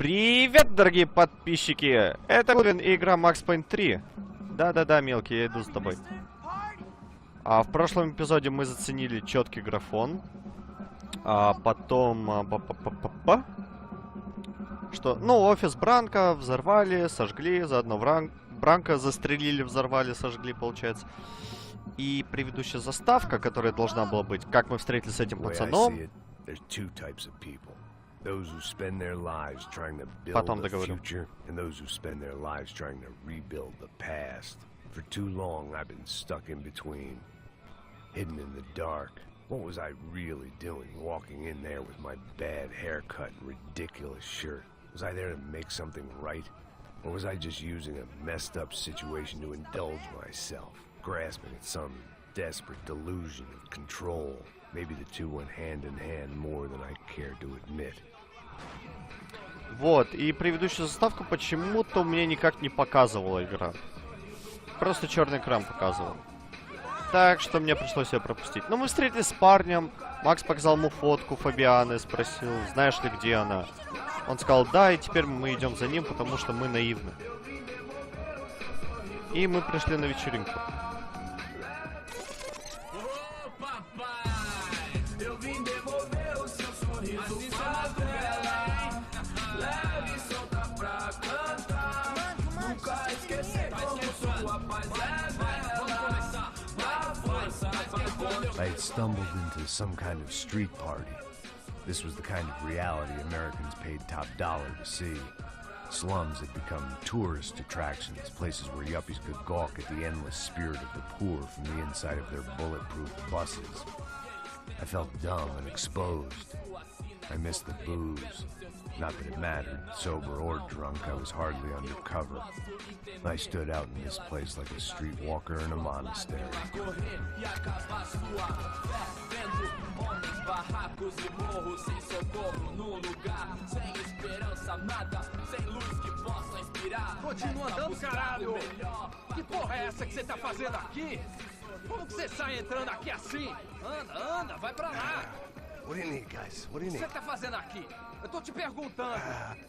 Привет, дорогие подписчики! Это игра Max Payne 3. Да-да-да, мелкий, я иду с тобой. В прошлом эпизоде мы заценили четкий графон. Потом... Что? Ну, офис Бранка взорвали, сожгли. Заодно Бранка застрелили, взорвали, сожгли, получается. И предыдущая заставка, которая должна была быть, как мы встретились с этим пацаном. Those who spend their lives trying to build the future, and those who spend their lives trying to rebuild the past. For too long, I've been stuck in between, hidden in the dark. What was I really doing, walking in there with my bad haircut and ridiculous shirt? Was I there to make something right? Or was I just using a messed up situation to indulge myself, grasping at some desperate delusion of control? Maybe the two went hand in hand more than I care to admit. Вот, и предыдущую заставку почему-то у меня никак не показывала игра. Просто черный экран показывал. Так что мне пришлось ее пропустить. Но мы встретились с парнем. Макс показал ему фотку Фабианы, спросил, знаешь ли, где она. Он сказал, да, и теперь мы идем за ним, потому что мы наивны. И мы пришли на вечеринку. I had stumbled into some kind of street party. This was the kind of reality Americans paid top dollar to see. Slums had become tourist attractions, places where yuppies could gawk at the endless spirit of the poor from the inside of their bulletproof buses. I felt dumb and exposed. I missed the booze. Not that it mattered, sober or drunk, I was hardly undercover. I stood out in this place like a streetwalker in a monastery. Continua andando, caralho! Que porra é essa que você tá fazendo aqui? Como que você sai entrando aqui assim? Anda, anda, vai pra lá! What do you need, guys? What do you O que need? você tá fazendo aqui? Eu tô te perguntando.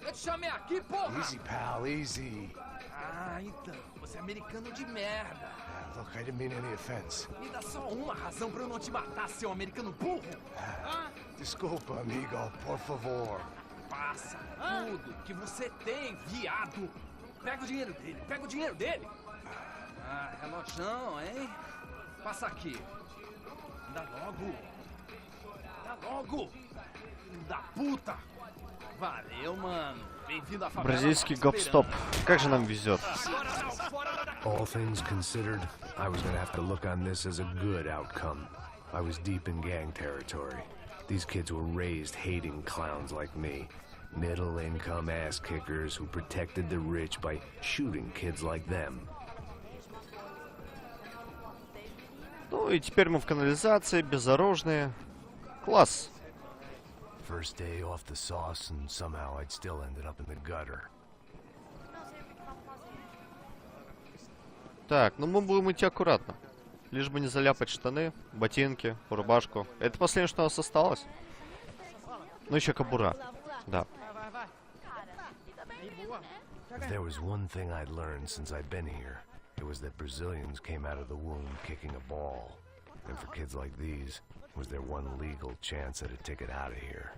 Eu te chamei aqui, porra! Easy, pal, easy. Ah, então. Você é americano de merda. Look, I didn't mean any offense. Me dá só uma razão pra eu não te matar, seu americano burro. Desculpa, amigo, por favor. Passa tudo que você tem, viado. Pega o dinheiro dele, pega o dinheiro dele. Ah, relojão, hein? Passa aqui. Dá logo. Dá logo. Filho da puta. Valeu, mano. Bem-vindo à favela. Бразильский гоп-стоп. Как же нам везет. All things considered, I was gonna have to look on this as a good outcome. I was deep in gang territory. These kids were raised hating clowns like me. Middle-income ass-kickers who protected the rich by shooting kids like them. Ну и теперь мы в канализации, безоружные. Класс. First day off the sauce, and somehow I'd still ended up in the gutter. Так, ну мы будем идти аккуратно. Лишь бы не заляпать штаны, ботинки, рубашку. Это последнее, что у нас осталось. Ну еще кобура. Да. If there was one thing I'd learned since I'd been here, it was that Brazilians came out of the womb kicking a ball. And for kids like these, it was their one legal chance at a ticket out of here.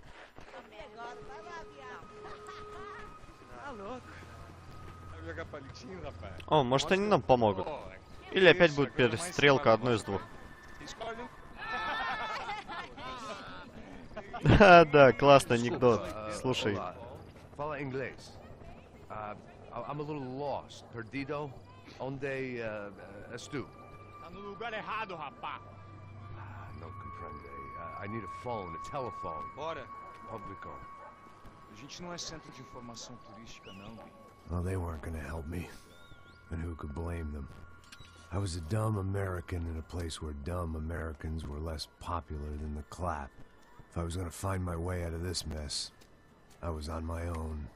О, может они нам помогут. Или опять будет перестрелка одной из двух. Да, классный анекдот. Слушай. Fala inglês. I'm a little lost. Perdido? Onde estou? Tá no lugar errado, rapá. Não compreende. I need a phone, a telephone. Bora. Publico. A gente não é centro de informação turística, não. Well, they weren't gonna help me. And who could blame them? I was a dumb American in a place where dumb Americans were less popular than the clap. If I was gonna find my way out of this mess, I was on my own.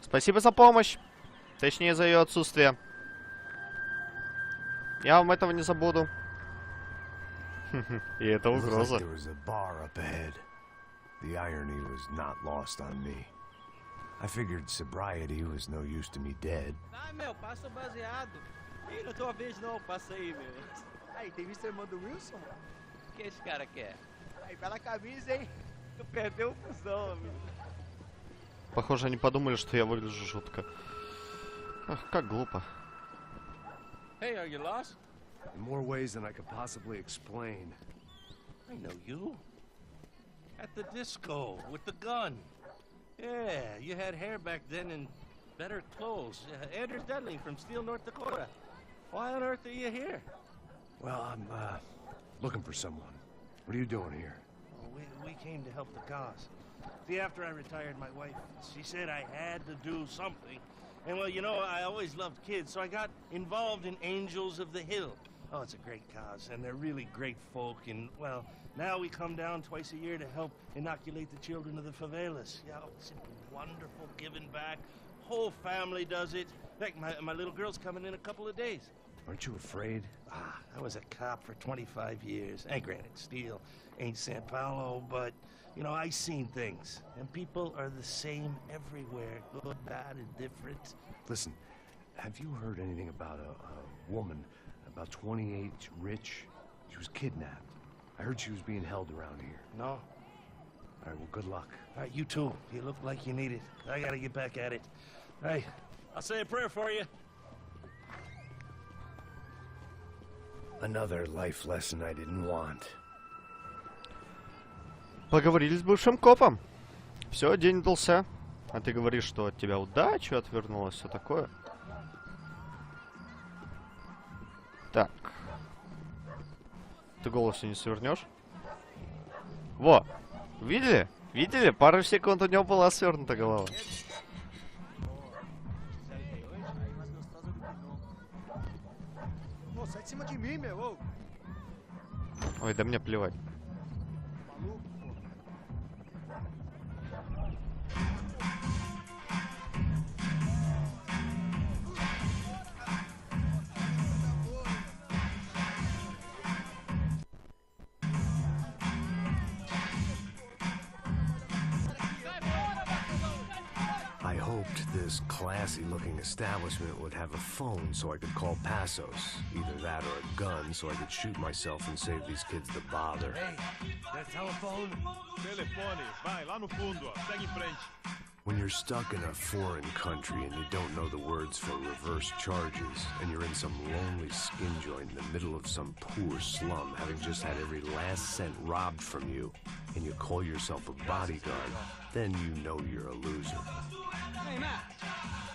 Спасибо за помощь. Точнее, за ее отсутствие. Я вам этого не забуду. И это угроза. The irony was not lost on me. I figured sobriety was no use to me dead. Ah, meu, passa o baseado. Ih, não é tua vez não, passa aí, meu. Aí, tem visto a irmã do Wilson? O que esse cara quer? Aí, bela camisa, hein? Tu perdeu o fusão, amigo. Похоже, они подумали, что я выгляжу жутко. Ах, как глупо. Hey, are you lost? In more ways than I could possibly explain. I know you. At the disco, with the gun. Yeah, you had hair back then and better clothes. Andrew Dudley from Steele, North Dakota. Why on earth are you here? Well, I'm, looking for someone. What are you doing here? We came to help the cause. See, after I retired, my wife, she said I had to do something. And, well, you know, I always loved kids, so I got involved in Angels of the Hill. Oh, it's a great cause, and they're really great folk, and, well, now we come down twice a year to help inoculate the children of the favelas. Yeah, oh, it's wonderful giving back. Whole family does it. In fact, my little girl's coming in a couple of days. Aren't you afraid? I was a cop for 25 years. And granted, Steele ain't San Paulo, but, you know, I seen things. And people are the same everywhere. Good, bad, indifferent. Listen, have you heard anything about a woman, about 28, rich? She was kidnapped. I heard she was being held around here. No. All right, well, good luck. All right, you too. You look like you need it. I gotta get back at it. Hey, I'll say a prayer for you. Another life lesson I didn't want. Поговорили с бывшим копом. Все, день удался. А ты говоришь, что от тебя удача отвернулась, все такое. Так. Ты голову не свернешь? Во! Видели? Видели? Пару секунд у него была свернута голова. Ой, да мне плевать. I hoped this classy-looking establishment would have a phone so I could call Passos. Either that or a gun so I could shoot myself and save these kids the bother. Hey, that telephone? Telefone, vai lá no fundo, ó. Segue em frente. When you're stuck in a foreign country and you don't know the words for reverse charges, and you're in some lonely skin joint in the middle of some poor slum, having just had every last cent robbed from you, and you call yourself a bodyguard, then you know you're a loser. Hey, Matt.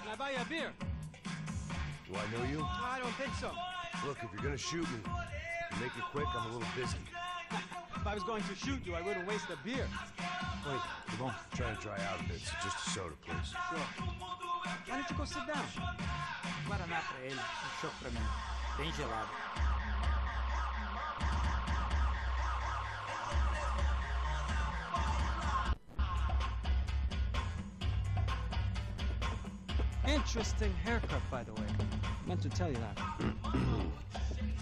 Can I buy you a beer? Do I know you? No, I don't think so. Look, if you're gonna shoot me, make it quick, I'm a little busy. If I was going to shoot you, I wouldn't waste a beer. Wait, come on. I'm trying to dry out a bit, so just a soda, please. Sure. Why don't you go sit down? Guaraná pra ele, chopp pra mim. Bem gelado. Interesting haircut, by the way. Meant to tell you that.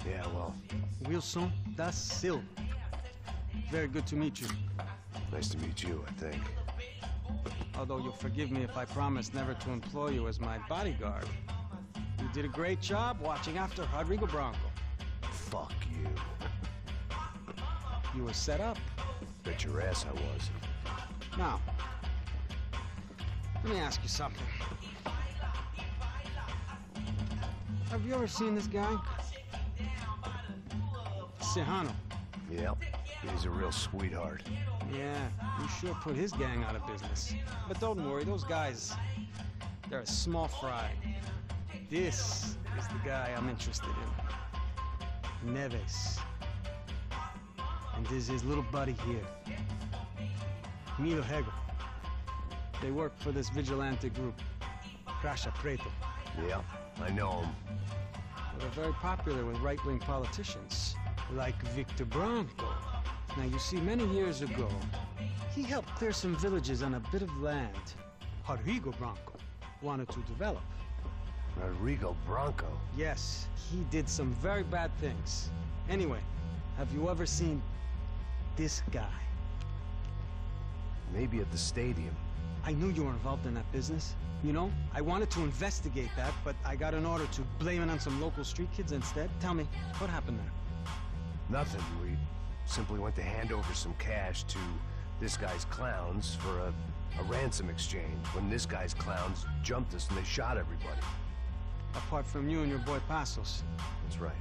Yeah, well, Uilson da Silva. Very good to meet you. nice to meet you, I think. Although you'll forgive me if I promise never to employ you as my bodyguard. You did a great job watching after Rodrigo Bronco. Fuck you. You were set up. Bet your ass I was. Now, let me ask you something. Have you ever seen this guy? Serrano. Yep, he's a real sweetheart. Yeah, he sure put his gang out of business. But don't worry, those guys, they're a small fry. This is the guy I'm interested in. Neves. And this is his little buddy here. Milo Hegel. They work for this vigilante group, Crasha Preto. Yep, I know him. They're very popular with right-wing politicians, like Victor Bronco. Now, you see, many years ago, he helped clear some villages on a bit of land Rodrigo Bronco wanted to develop. Rodrigo Bronco? Yes, he did some very bad things. Anyway, have you ever seen this guy? Maybe at the stadium. I knew you were involved in that business. You know, I wanted to investigate that, but I got an order to blame it on some local street kids instead. Tell me, what happened there? Nothing. We simply went to hand over some cash to this guy's clowns for a ransom exchange when this guy's clowns jumped us and they shot everybody. Apart from you and your boy Passos. That's right.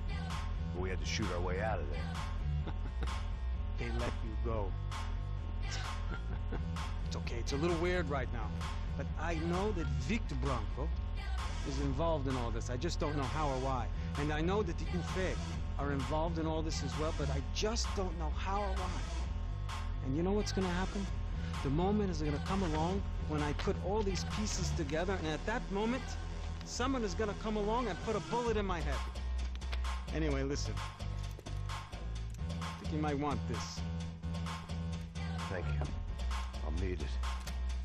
But we had to shoot our way out of there. They let you go. It's okay, it's a little weird right now. But I know that Victor Branco is involved in all this. I just don't know how or why. And I know that the Ufe are involved in all this as well, but I just don't know how or why. And you know what's gonna happen? The moment is gonna come along when I put all these pieces together, and at that moment, someone is gonna come along and put a bullet in my head. Anyway, listen. I think you might want this. Thank you. I'll need it.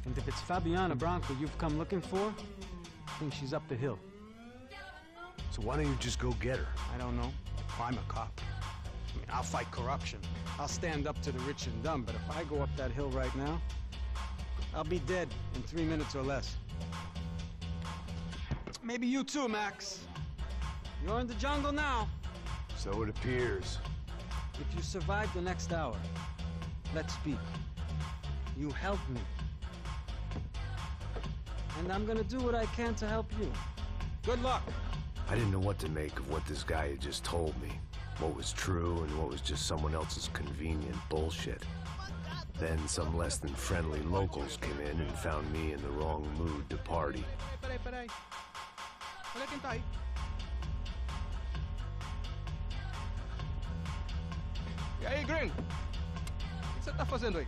And if it's Fabiana Branco you've come looking for, I think she's up the hill. So why don't you just go get her? I don't know. I'm a cop. I mean, I'll fight corruption. I'll stand up to the rich and dumb, but if I go up that hill right now, I'll be dead in 3 minutes or less. Maybe you too, Max. You're in the jungle now. So it appears. If you survive the next hour, let's speak. You help me. And I'm gonna do what I can to help you. Good luck! I didn't know what to make of what this guy had just told me. What was true and what was just someone else's convenient bullshit. Then some less than friendly locals came in and found me in the wrong mood to party. Peraí. Olha quem tá aí. E aí, gringo? O que você tá fazendo aí?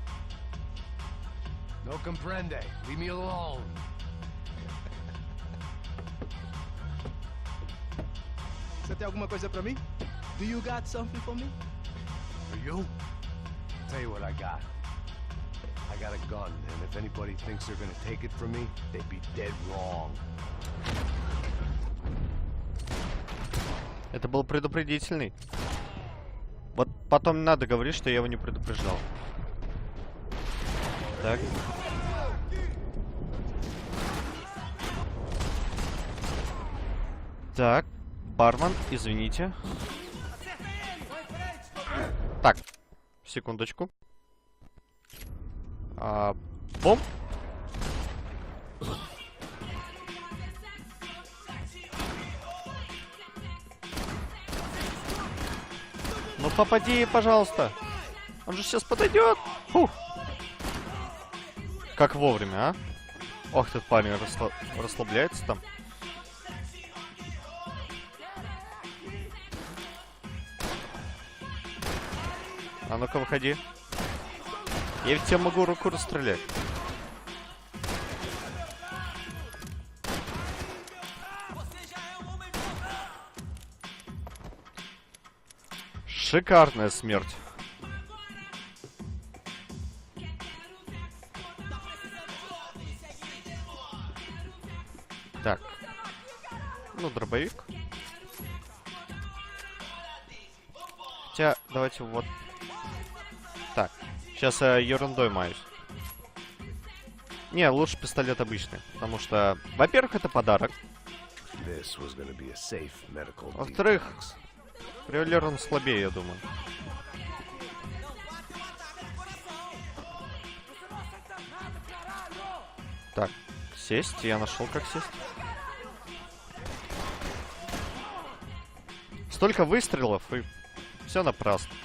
No comprende. Leave me alone. Você tem alguma coisa pra mim? Do you got something for me? For you? I'll tell you what I got. I got a gun, and if anybody thinks they're gonna take it from me, they'd be dead wrong. Это был предупредительный. Вот потом не надо говорить, что я его не предупреждал. Так. Так. Бармен, извините. Так. Секундочку. Бом. Ну попади, пожалуйста. Он же сейчас подойдет. Фух. Как вовремя, а? Ох, этот парень расслабляется там. А ну-ка, выходи. Я ведь тебе могу руку расстрелять. Шикарная смерть. Так. Ну, дробовик. Хотя, давайте вот... Так. Сейчас я ерундой маюсь. Не, лучше пистолет обычный. Потому что, во-первых, это подарок. Во-вторых, револьвер он слабее, я думаю. Так, сесть. Я нашел, как сесть. Столько выстрелов, и все напрасно.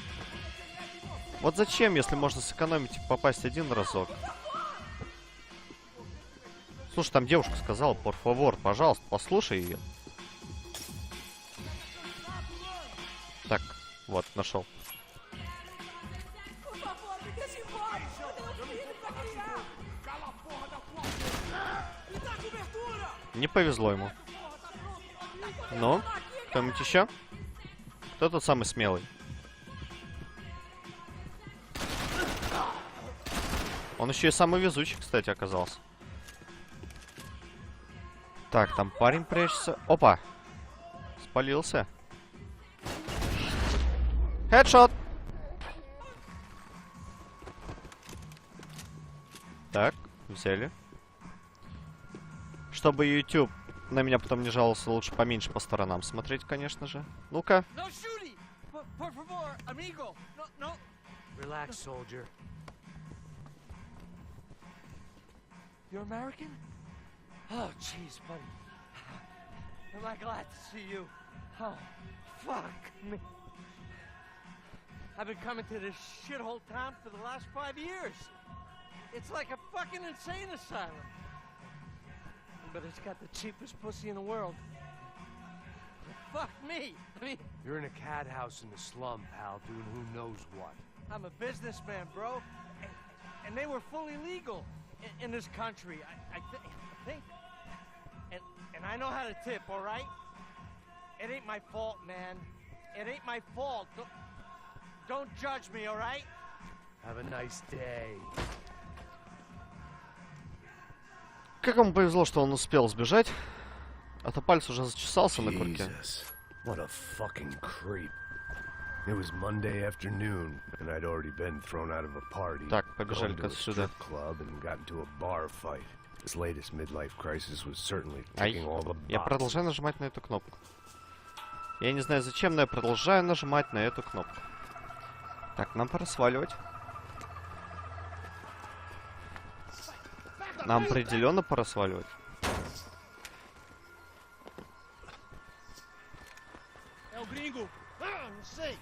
Вот зачем, если можно сэкономить и попасть один разок? Слушай, там девушка сказала, por favor, пожалуйста, послушай ее. Так, вот, нашел. Не повезло ему. Ну, кто-нибудь еще? Кто тот самый смелый? Он еще и самый везучий, кстати, оказался. Так, там парень прячется. Опа! Спалился. Хедшот! Так, взяли. Чтобы YouTube на меня потом не жаловался, лучше поменьше по сторонам смотреть, конечно же. Ну-ка. Relax, soldier. You're American? Oh, jeez, buddy. Am I glad to see you? Oh, fuck me. I've been coming to this shithole town for the last 5 years. It's like a fucking insane asylum. But it's got the cheapest pussy in the world. Fuck me. I mean, You're in a cat house in the slum, pal, doing who knows what. I'm a businessman, bro. And they were fully legal in this country. I think. And I know how to tip, all right? It ain't my fault, man. It ain't my fault. Don't judge me, all right? Have a nice day. Как ему повезло, что он успел сбежать. А то палец уже зачесался на курке. Jesus, what a fucking creep. It was Monday afternoon, and I'd already been thrown out of a party. Так, побежали gone to a сюда. strip club and got into a bar fight. His latest midlife crisis was certainly Ай, ticking all the я boxes. продолжаю нажимать на эту кнопку. Я не знаю зачем, но я продолжаю нажимать на эту кнопку. Так, нам пора сваливать. Нам определенно пора сваливать. É o gringo. Ah, não sei.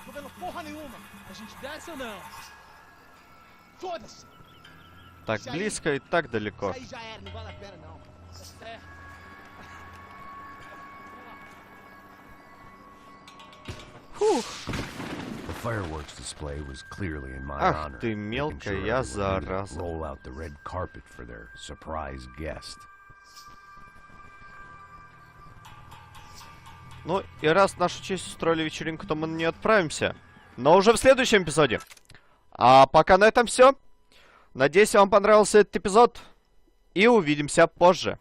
Tô vendo porra nenhuma. A gente desce ou não? Foda-se. Так близко и так далеко. Isso aí já era, não vale a pena não. É. The fireworks display was clearly in my Ах honor. ты making мелкая sure я everyone knew to зараза. roll out the red carpet for their surprise guest. Ну, и раз нашу честь устроили вечеринку, то мы на нее отправимся. Но уже в следующем эпизоде. А пока на этом все. Надеюсь, вам понравился этот эпизод. И увидимся позже.